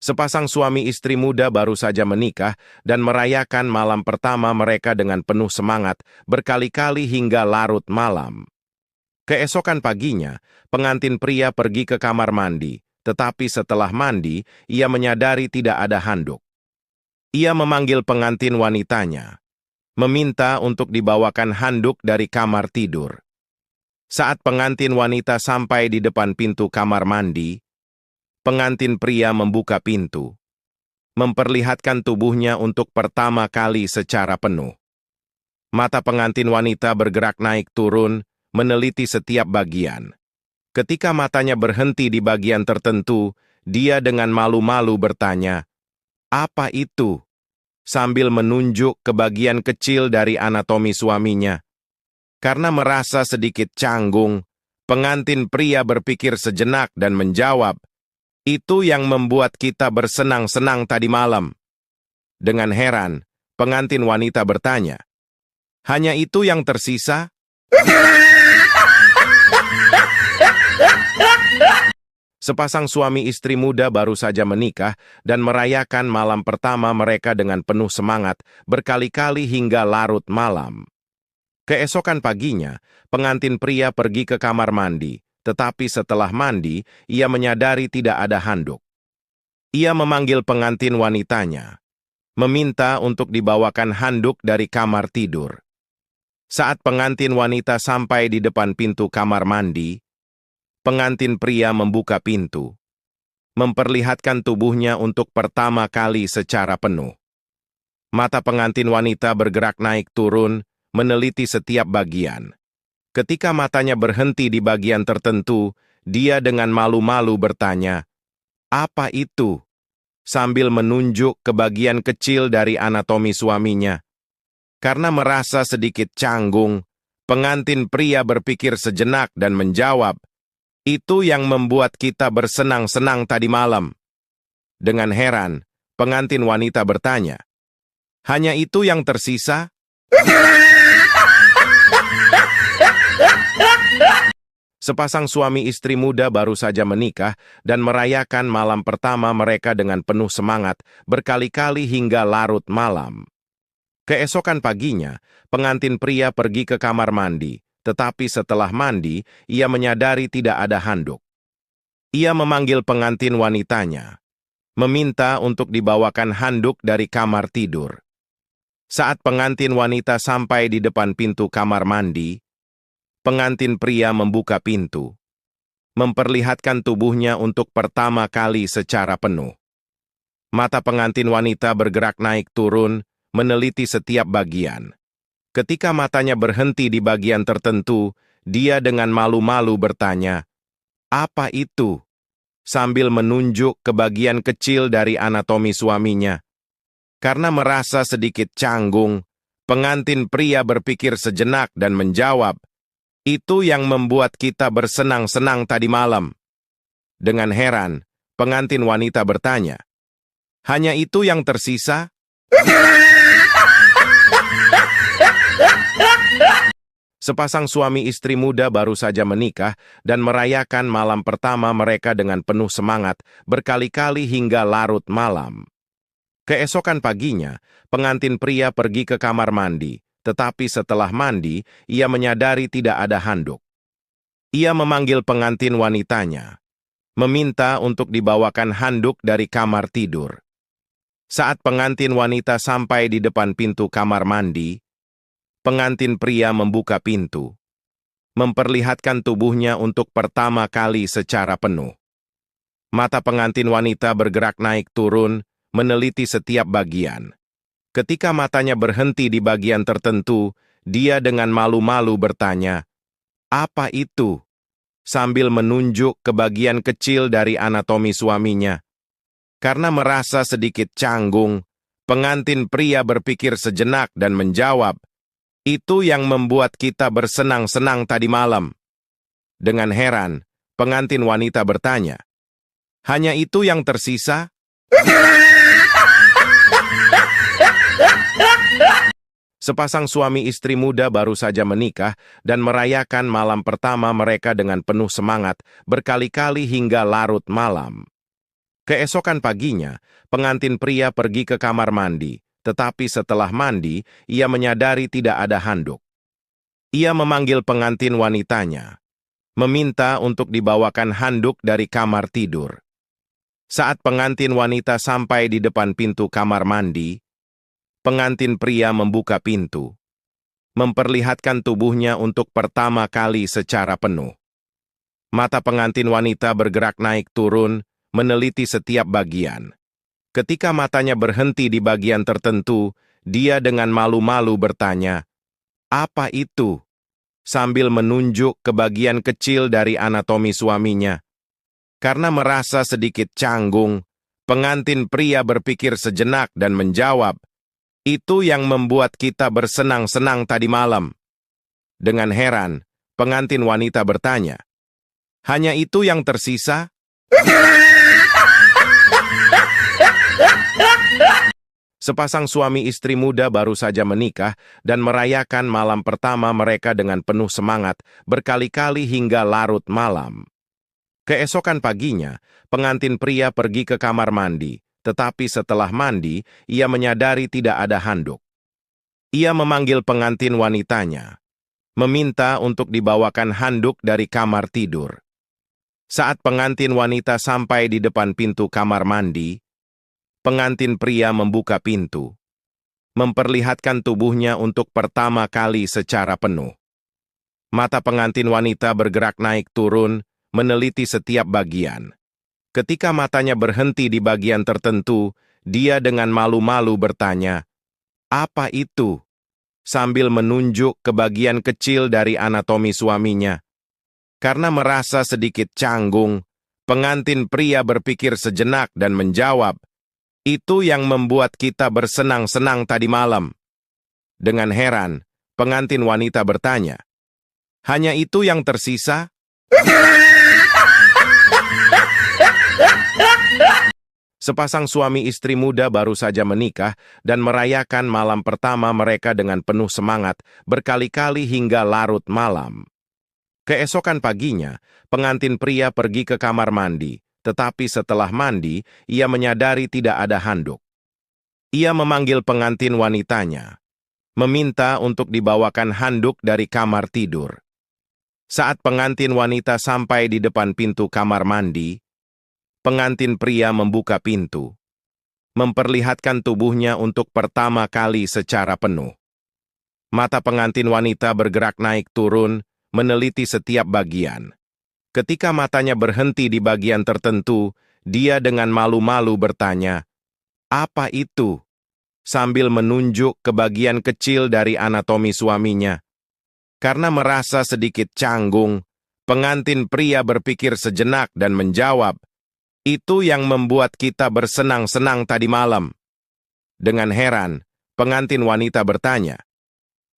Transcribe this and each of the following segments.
Sepasang suami istri muda baru saja menikah dan merayakan malam pertama mereka dengan penuh semangat, berkali-kali hingga larut malam. Keesokan paginya, pengantin pria pergi ke kamar mandi, tetapi setelah mandi, ia menyadari tidak ada handuk. Ia memanggil pengantin wanitanya, meminta untuk dibawakan handuk dari kamar tidur. Saat pengantin wanita sampai di depan pintu kamar mandi, pengantin pria membuka pintu, memperlihatkan tubuhnya untuk pertama kali secara penuh. Mata pengantin wanita bergerak naik turun, meneliti setiap bagian. Ketika matanya berhenti di bagian tertentu, dia dengan malu-malu bertanya, "Apa itu?" sambil menunjuk ke bagian kecil dari anatomi suaminya. Karena merasa sedikit canggung, pengantin pria berpikir sejenak dan menjawab, "Itu yang membuat kita bersenang-senang tadi malam." Dengan heran, pengantin wanita bertanya, "Hanya itu yang tersisa?" Sepasang suami istri muda baru saja menikah dan merayakan malam pertama mereka dengan penuh semangat, berkali-kali hingga larut malam. Keesokan paginya, pengantin pria pergi ke kamar mandi, tetapi setelah mandi, ia menyadari tidak ada handuk. Ia memanggil pengantin wanitanya, meminta untuk dibawakan handuk dari kamar tidur. Saat pengantin wanita sampai di depan pintu kamar mandi, pengantin pria membuka pintu, memperlihatkan tubuhnya untuk pertama kali secara penuh. Mata pengantin wanita bergerak naik turun, meneliti setiap bagian. Ketika matanya berhenti di bagian tertentu, dia dengan malu-malu bertanya, "Apa itu?" sambil menunjuk ke bagian kecil dari anatomi suaminya. Karena merasa sedikit canggung, pengantin pria berpikir sejenak dan menjawab, "Itu yang membuat kita bersenang-senang tadi malam." Dengan heran, pengantin wanita bertanya, "Hanya itu yang tersisa?" Sepasang suami istri muda baru saja menikah dan merayakan malam pertama mereka dengan penuh semangat, berkali-kali hingga larut malam. Keesokan paginya, pengantin pria pergi ke kamar mandi, tetapi setelah mandi, ia menyadari tidak ada handuk. Ia memanggil pengantin wanitanya, meminta untuk dibawakan handuk dari kamar tidur. Saat pengantin wanita sampai di depan pintu kamar mandi, pengantin pria membuka pintu, memperlihatkan tubuhnya untuk pertama kali secara penuh. Mata pengantin wanita bergerak naik turun, meneliti setiap bagian. Ketika matanya berhenti di bagian tertentu, dia dengan malu-malu bertanya, "Apa itu?" sambil menunjuk ke bagian kecil dari anatomi suaminya. Karena merasa sedikit canggung, pengantin pria berpikir sejenak dan menjawab, "Itu yang membuat kita bersenang-senang tadi malam." Dengan heran, pengantin wanita bertanya, "Hanya itu yang tersisa?" Sepasang suami istri muda baru saja menikah dan merayakan malam pertama mereka dengan penuh semangat, berkali-kali hingga larut malam. Keesokan paginya, pengantin pria pergi ke kamar mandi, tetapi setelah mandi, ia menyadari tidak ada handuk. Ia memanggil pengantin wanitanya, meminta untuk dibawakan handuk dari kamar tidur. Saat pengantin wanita sampai di depan pintu kamar mandi, pengantin pria membuka pintu, memperlihatkan tubuhnya untuk pertama kali secara penuh. Mata pengantin wanita bergerak naik turun, meneliti setiap bagian. Ketika matanya berhenti di bagian tertentu, dia dengan malu-malu bertanya, "Apa itu?" sambil menunjuk ke bagian kecil dari anatomi suaminya. Karena merasa sedikit canggung, pengantin pria berpikir sejenak dan menjawab, "Itu yang membuat kita bersenang-senang tadi malam." Dengan heran, pengantin wanita bertanya, "Hanya itu yang tersisa?" Sepasang suami istri muda baru saja menikah dan merayakan malam pertama mereka dengan penuh semangat, berkali-kali hingga larut malam. Keesokan paginya, pengantin pria pergi ke kamar mandi, tetapi setelah mandi, ia menyadari tidak ada handuk. Ia memanggil pengantin wanitanya, meminta untuk dibawakan handuk dari kamar tidur. Saat pengantin wanita sampai di depan pintu kamar mandi, pengantin pria membuka pintu, memperlihatkan tubuhnya untuk pertama kali secara penuh. Mata pengantin wanita bergerak naik turun, meneliti setiap bagian. Ketika matanya berhenti di bagian tertentu, dia dengan malu-malu bertanya, "Apa itu?" sambil menunjuk ke bagian kecil dari anatomi suaminya. Karena merasa sedikit canggung, pengantin pria berpikir sejenak dan menjawab, "Itu yang membuat kita bersenang-senang tadi malam." Dengan heran, pengantin wanita bertanya, "Hanya itu yang tersisa?" Sepasang suami istri muda baru saja menikah dan merayakan malam pertama mereka dengan penuh semangat, berkali-kali hingga larut malam. Keesokan paginya, pengantin pria pergi ke kamar mandi, tetapi setelah mandi, ia menyadari tidak ada handuk. Ia memanggil pengantin wanitanya, meminta untuk dibawakan handuk dari kamar tidur. Saat pengantin wanita sampai di depan pintu kamar mandi, pengantin pria membuka pintu, memperlihatkan tubuhnya untuk pertama kali secara penuh. Mata pengantin wanita bergerak naik turun, meneliti setiap bagian. Ketika matanya berhenti di bagian tertentu, dia dengan malu-malu bertanya, "Apa itu?" sambil menunjuk ke bagian kecil dari anatomi suaminya. Karena merasa sedikit canggung, pengantin pria berpikir sejenak dan menjawab, "Itu yang membuat kita bersenang-senang tadi malam." Dengan heran, pengantin wanita bertanya, "Hanya itu yang tersisa?" Sepasang suami istri muda baru saja menikah dan merayakan malam pertama mereka dengan penuh semangat, berkali-kali hingga larut malam. Keesokan paginya, pengantin pria pergi ke kamar mandi, tetapi setelah mandi, ia menyadari tidak ada handuk. Ia memanggil pengantin wanitanya, meminta untuk dibawakan handuk dari kamar tidur. Saat pengantin wanita sampai di depan pintu kamar mandi, pengantin pria membuka pintu, memperlihatkan tubuhnya untuk pertama kali secara penuh. Mata pengantin wanita bergerak naik turun, meneliti setiap bagian. Ketika matanya berhenti di bagian tertentu, dia dengan malu-malu bertanya, "Apa itu?" sambil menunjuk ke bagian kecil dari anatomi suaminya. Karena merasa sedikit canggung, pengantin pria berpikir sejenak dan menjawab, "Itu yang membuat kita bersenang-senang tadi malam." Dengan heran, pengantin wanita bertanya,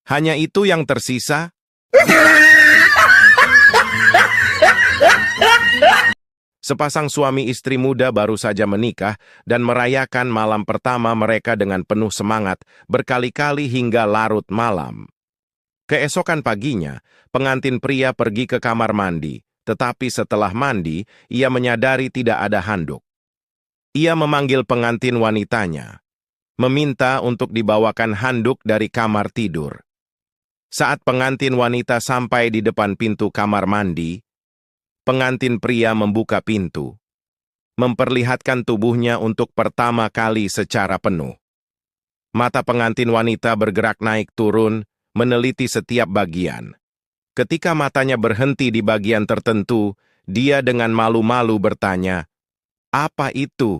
"Hanya itu yang tersisa?" Sepasang suami istri muda baru saja menikah dan merayakan malam pertama mereka dengan penuh semangat, berkali-kali hingga larut malam. Keesokan paginya, pengantin pria pergi ke kamar mandi, tetapi setelah mandi, ia menyadari tidak ada handuk. Ia memanggil pengantin wanitanya, meminta untuk dibawakan handuk dari kamar tidur. Saat pengantin wanita sampai di depan pintu kamar mandi, pengantin pria membuka pintu, memperlihatkan tubuhnya untuk pertama kali secara penuh. Mata pengantin wanita bergerak naik turun, meneliti setiap bagian. Ketika matanya berhenti di bagian tertentu, dia dengan malu-malu bertanya, "Apa itu?"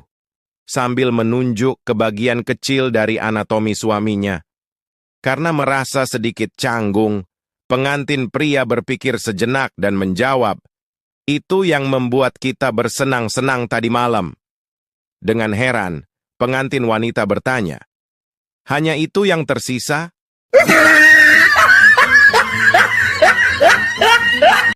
sambil menunjuk ke bagian kecil dari anatomi suaminya. Karena merasa sedikit canggung, pengantin pria berpikir sejenak dan menjawab, "Itu yang membuat kita bersenang-senang tadi malam." Dengan heran, pengantin wanita bertanya, "Hanya itu yang tersisa?"